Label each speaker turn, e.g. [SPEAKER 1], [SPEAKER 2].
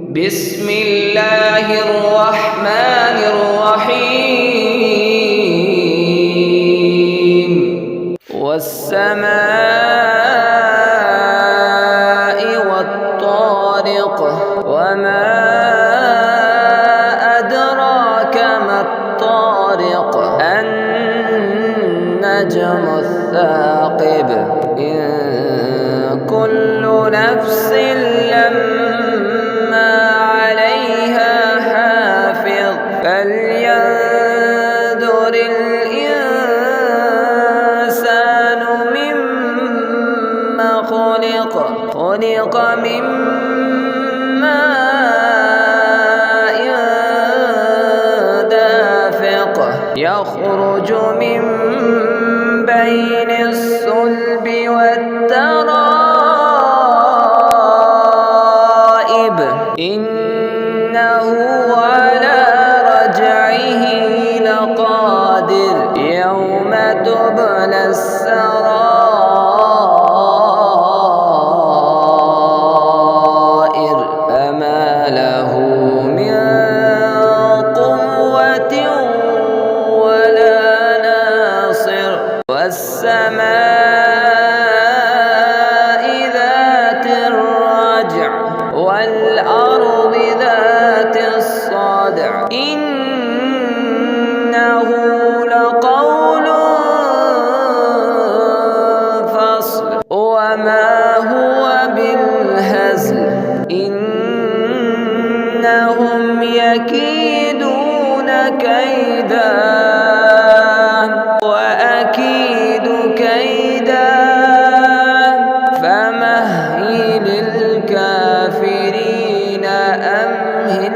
[SPEAKER 1] بسم الله الرحمن الرحيم والسماء والطارق وما أدراك ما الطارق النجم الثاقب إن كل نفس لما عليها حافظ فلينظر الإنسان مما خلق من ماء دافق يخرج من بين الصلب والترائب إنه على رجعه لقادر يوم تبلى السرائر فما له من قوة ولا ناصر والسماء ذات الرجع والأرض ذات الصدع إنه لقول فصل وما هو بالهزل إنهم يكيدون كيدا وأكيد كيدا فمهل الكافرين أمهل